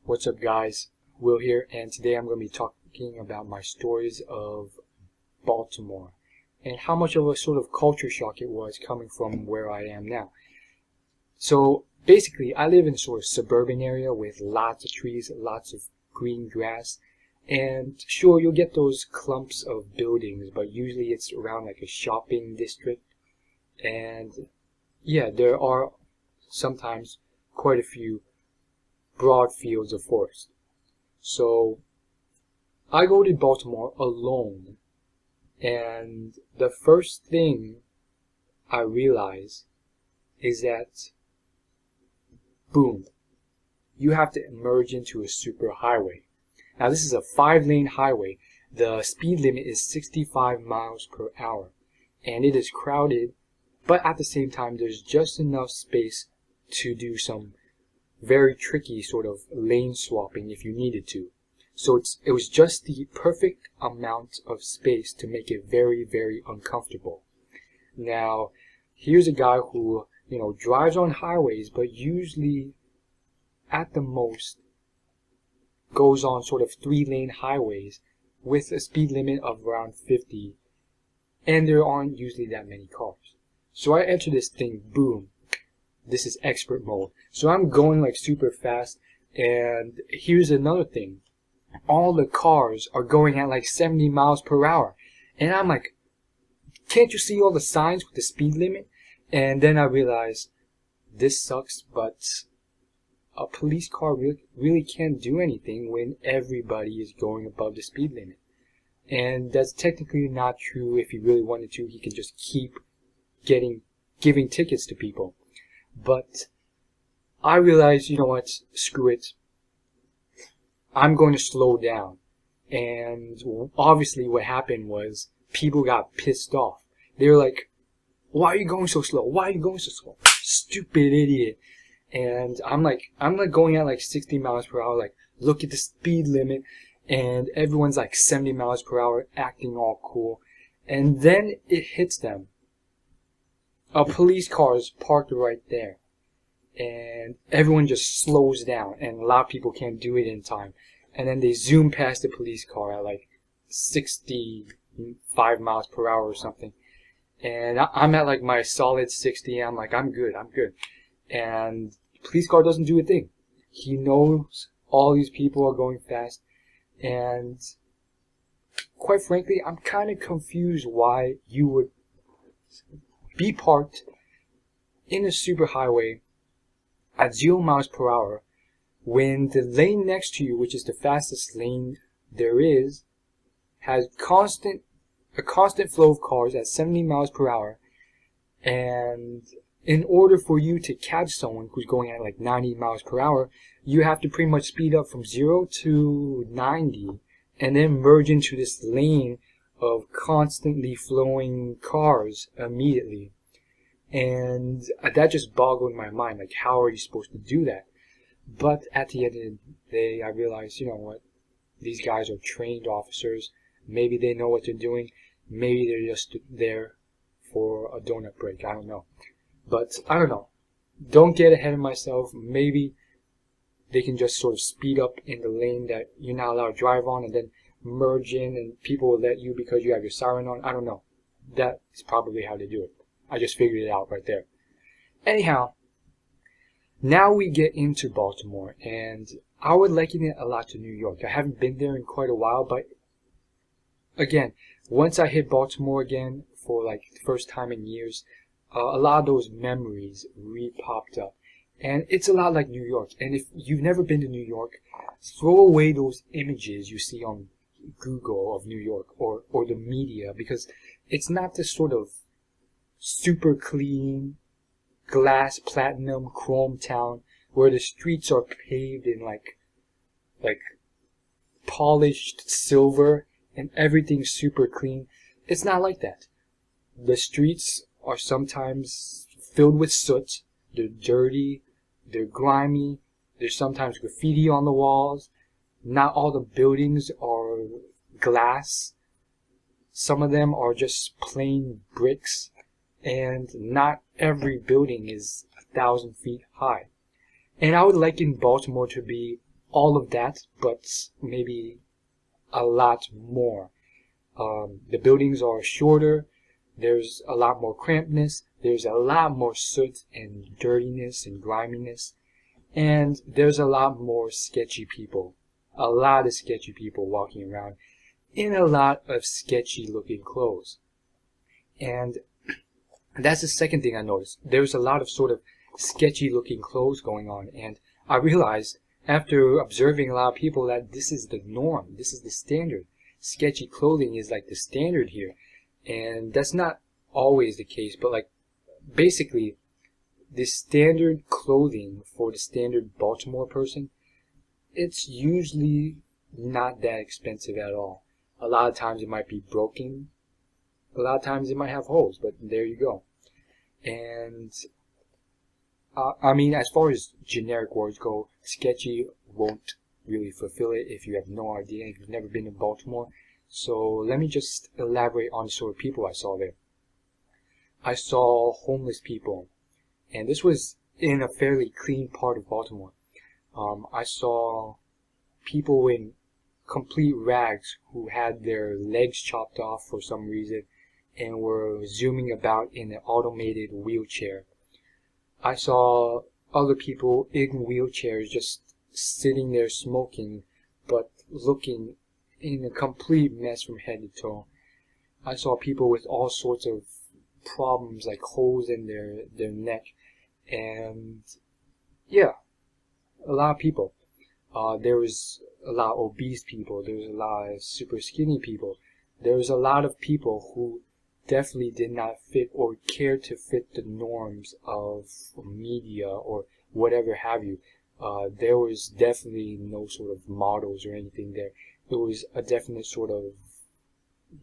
What's up, guys? Will here, and today I'm going to be talking about my stories of Baltimore and how much of a sort of culture shock it was coming from where I am now. So basically, I live in a sort of suburban area with lots of trees, lots of green grass, and sure, you'll get those clumps of buildings, but usually it's around like a shopping district. And yeah, there are sometimes quite a few broad fields of forest. So I go to Baltimore alone, and the first thing I realize is that, boom, you have to merge into a super highway. Now this is a 5-lane highway. The speed limit is 65 miles per hour, and it is crowded, but at the same time there's just enough space to do some very tricky sort of lane swapping if you needed to. So it was just the perfect amount of space to make it very, very uncomfortable. Now, here's a guy who, drives on highways, but usually at the most goes on sort of 3-lane highways with a speed limit of around 50, and there aren't usually that many cars. So I enter this thing, boom. This is expert mode. So I'm going like super fast, and here's another thing. All the cars are going at like 70 miles per hour. And I'm like, can't you see all the signs with the speed limit? And then I realize, this sucks, but a police car really can't do anything when everybody is going above the speed limit. And that's technically not true. If he really wanted to, he could just keep giving tickets to people. But I realized, you know what, screw it. I'm going to slow down. And obviously what happened was people got pissed off. They were like, why are you going so slow? Why are you going so slow? Stupid idiot. And I'm like going at like 60 miles per hour, like, look at the speed limit. And everyone's like 70 miles per hour acting all cool. And then it hits them. A police car is parked right there, and everyone just slows down, and a lot of people can't do it in time, and then they zoom past the police car at like 65 miles per hour or something, and I'm at like my solid 60, I'm like, I'm good, and the police car doesn't do a thing. He knows all these people are going fast, and quite frankly, I'm kind of confused why you would be parked in a superhighway at 0 miles per hour when the lane next to you, which is the fastest lane there is, has a constant flow of cars at 70 miles per hour, and in order for you to catch someone who's going at like 90 miles per hour, you have to pretty much speed up from 0 to 90 and then merge into this lane of constantly flowing cars immediately. And that just boggled my mind, like, how are you supposed to do that? But at the end of the day, I realized, you know what, these guys are trained officers. Maybe they know what they're doing. Maybe they're just there for a donut break. I don't know. But I don't know. Don't get ahead of myself. Maybe they can just sort of speed up in the lane that you're not allowed to drive on, and then merge in, and people will let you because you have your siren on. I don't know. That is probably how they do it. I just figured it out right there. Anyhow, now we get into Baltimore, and I would liken it a lot to New York. I haven't been there in quite a while, but again, once I hit Baltimore again for like the first time in years, a lot of those memories re-popped up. And it's a lot like New York. And if you've never been to New York, throw away those images you see on Google of New York or the media, because it's not this sort of super clean glass platinum chrome town where the streets are paved in like polished silver and everything's super clean. It's not like that. The streets are sometimes filled with soot. They're dirty, they're grimy, there's sometimes graffiti on the walls. Not all the buildings are glass. Some of them are just plain bricks, and not every building is 1,000 feet high. And I would liken Baltimore to be all of that, but maybe a lot more. The buildings are shorter, there's a lot more crampedness, there's a lot more soot and dirtiness and griminess, and there's a lot more sketchy people. A lot of sketchy people walking around in a lot of sketchy looking clothes. And that's the second thing I noticed. There's a lot of sort of sketchy looking clothes going on, and I realized after observing a lot of people that this is the norm, this is the standard. Sketchy clothing is like the standard here, and that's not always the case, but like basically the standard clothing for the standard Baltimore person, it's usually not that expensive at all. A lot of times it might be broken, a lot of times it might have holes, but there you go. And I mean, as far as generic words go, sketchy won't really fulfill it if you have no idea, if you've never been to Baltimore. So let me just elaborate on the sort of people I saw there. I saw homeless people, and this was in a fairly clean part of Baltimore. I saw people in complete rags who had their legs chopped off for some reason and were zooming about in an automated wheelchair. I saw other people in wheelchairs just sitting there smoking, but looking in a complete mess from head to toe. I saw people with all sorts of problems, like holes in their neck, and yeah, a lot of people. There was a lot of obese people, there was a lot of super skinny people, there was a lot of people who definitely did not fit or care to fit the norms of media or whatever have you. There was definitely no sort of models or anything there. It was a definite sort of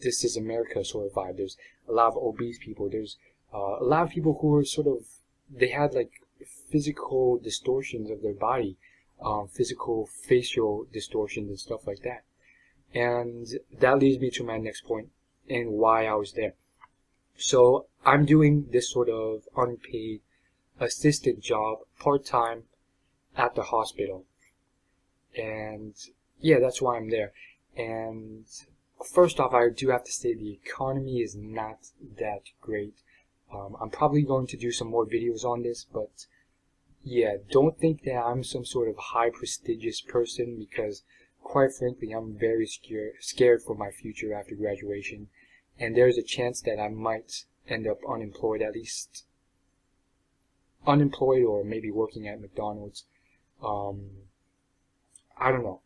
this is America sort of vibe. There's a lot of obese people. There's a lot of people who were sort of, they had like physical distortions of their body, physical facial distortions and stuff like that. And that leads me to my next point and why I was there. So I'm doing this sort of unpaid assistant job part-time at the hospital, and yeah, that's why I'm there. And first off, I do have to say the economy is not that great. I'm probably going to do some more videos on this, but yeah, don't think that I'm some sort of high prestigious person, because quite frankly I'm very scared for my future after graduation, and there's a chance that I might end up unemployed, at least unemployed, or maybe working at McDonald's. I don't know,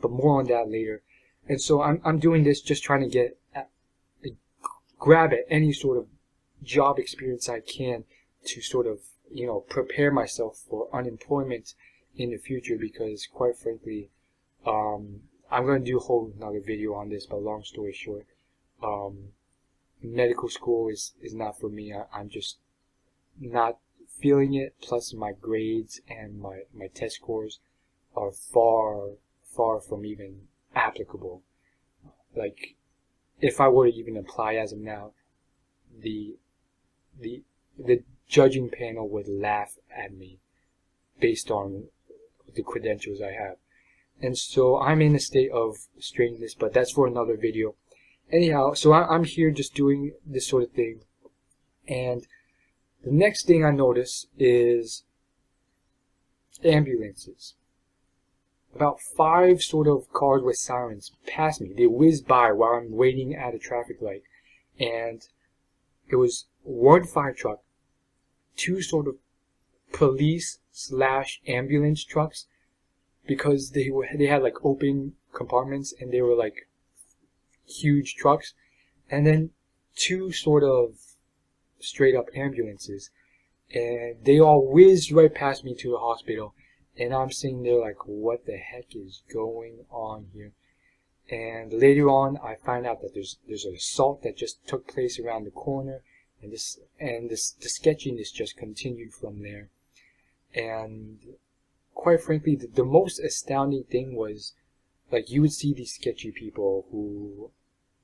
but more on that later. And so I'm doing this just trying to grab at any sort of job experience I can to sort of, you know, prepare myself for unemployment in the future, because quite frankly, I'm going to do a whole another video on this, but long story short, medical school is not for me. I'm just not feeling it, plus my grades and my test scores are far from even applicable. Like, if I were to even apply as of now, the judging panel would laugh at me based on the credentials I have. And so I'm in a state of strangeness, but that's for another video. Anyhow, so I'm here just doing this sort of thing, and the next thing I notice is ambulances. About 5 sort of cars with sirens pass me. They whiz by while I'm waiting at a traffic light, and it was 1 fire truck, 2 sort of police/ambulance trucks, because they had like open compartments and they were like huge trucks, and then 2 sort of straight up ambulances, and they all whizzed right past me to the hospital, and I'm sitting there like, what the heck is going on here? And later on I find out that there's an assault that just took place around the corner, and the sketchiness just continued from there. And quite frankly, the most astounding thing was, like, you would see these sketchy people who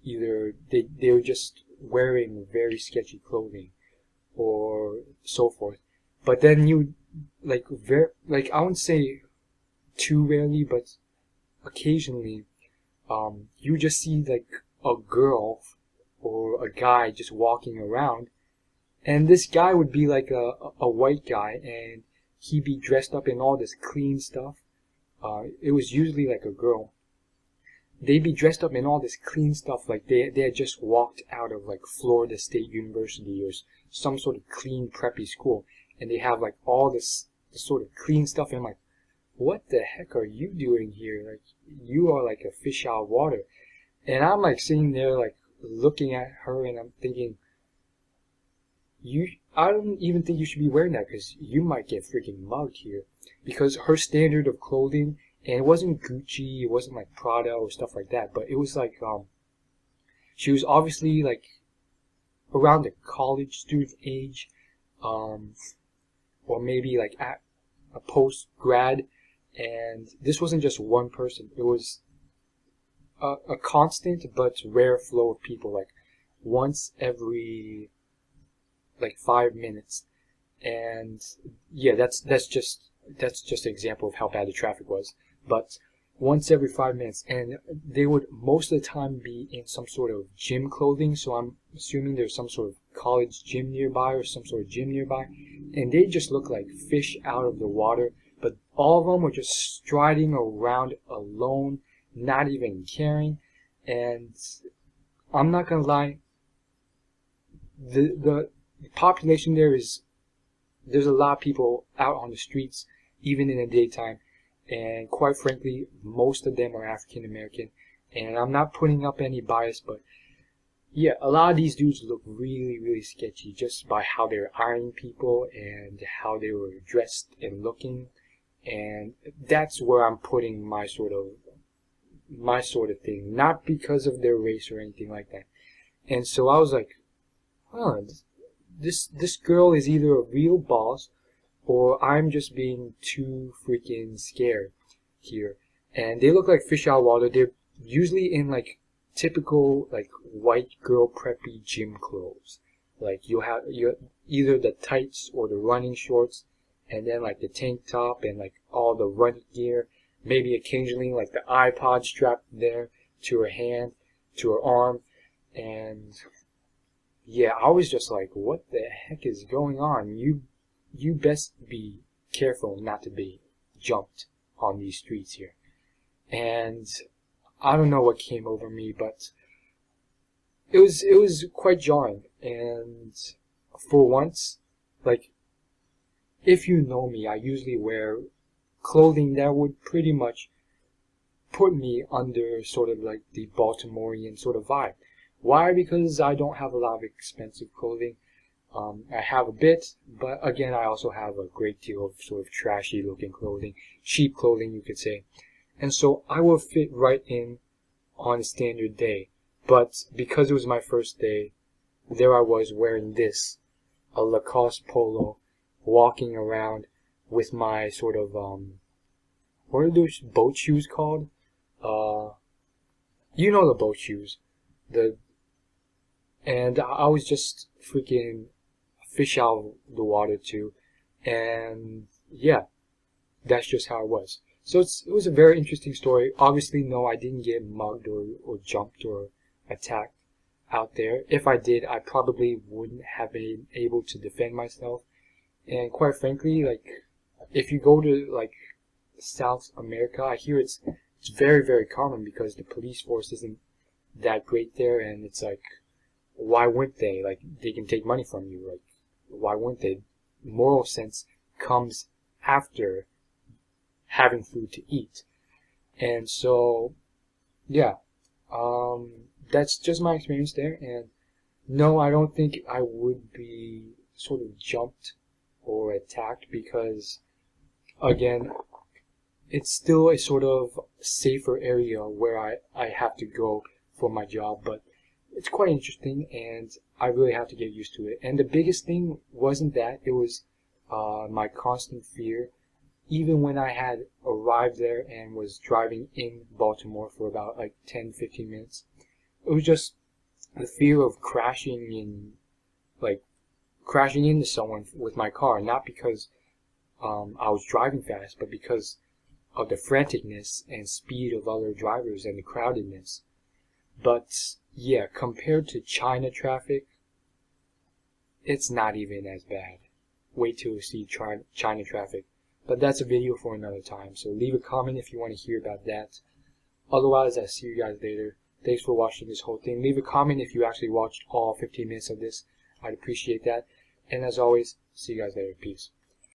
either they were just wearing very sketchy clothing or so forth, but then you like I wouldn't say too rarely, but occasionally, you just see like a girl or a guy just walking around, and this guy would be like a white guy, and he'd be dressed up in all this clean stuff. It was usually like a girl. They'd be dressed up in all this clean stuff, like they had just walked out of like Florida State University or some sort of clean preppy school, and they have like all this sort of clean stuff, and I'm like, what the heck are you doing here? Like, you are like a fish out of water. And I'm like sitting there like looking at her, and I'm thinking, I don't even think you should be wearing that, because you might get freaking mugged here. Because her standard of clothing, and it wasn't Gucci, it wasn't like Prada or stuff like that, but it was like, she was obviously like around the college student age, or maybe like at a post grad, and this wasn't just one person, it was a constant but rare flow of people, like once every like 5 minutes. And yeah, that's just an example of how bad the traffic was. But once every 5 minutes, and they would most of the time be in some sort of gym clothing, so I'm assuming there's some sort of college gym nearby or some sort of gym nearby, and they just look like fish out of the water. But all of them were just striding around alone, not even caring. And I'm not gonna lie, the population there's a lot of people out on the streets even in the daytime, and quite frankly most of them are African American. And I'm not putting up any bias, but yeah, a lot of these dudes look really sketchy just by how they were eyeing people and how they were dressed and looking. And that's where I'm putting my sort of thing, not because of their race or anything like that. And so I was like, huh, this girl is either a real boss, or I'm just being too freaking scared here. And they look like fish out of water. They're usually in like typical like white girl preppy gym clothes. Like you either the tights or the running shorts, and then like the tank top and like all the running gear. Maybe occasionally like the iPod strapped there to her hand, to her arm. And yeah, I was just like, what the heck is going on? You best be careful not to be jumped on these streets here. And I don't know what came over me, but it was quite jarring. And for once, like, if you know me, I usually wear clothing that would pretty much put me under sort of like the Baltimorean sort of vibe. Why? Because I don't have a lot of expensive clothing. I have a bit, but again, I also have a great deal of sort of trashy looking clothing, cheap clothing you could say. And so I will fit right in on a standard day. But because it was my first day, there I was wearing this, a Lacoste polo, walking around with my sort of, what are those boat shoes called? You know the boat shoes. And I was just freaking fish out of the water too. And yeah, that's just how it was. So it was a very interesting story. Obviously, no, I didn't get mugged or jumped or attacked out there. If I did, I probably wouldn't have been able to defend myself. And quite frankly, like, if you go to like South America, I hear it's very common because the police force isn't that great there, and it's like, why wouldn't they? Like, they can take money from you. Like, why wouldn't they? Moral sense comes after having food to eat. And so, yeah, that's just my experience there. And no, I don't think I would be sort of jumped or attacked because, again, it's still a sort of safer area where I have to go for my job, but it's quite interesting and I really have to get used to it. And the biggest thing wasn't that, it was my constant fear. Even when I had arrived there and was driving in Baltimore for about like 10-15 minutes, it was just the fear of crashing into someone with my car, not because I was driving fast, but because of the franticness and speed of other drivers and the crowdedness. But yeah, compared to China traffic, it's not even as bad. Wait till you see China traffic. But that's a video for another time. So leave a comment if you want to hear about that. Otherwise, I'll see you guys later. Thanks for watching this whole thing. Leave a comment if you actually watched all 15 minutes of this. I'd appreciate that. And as always, see you guys later. Peace.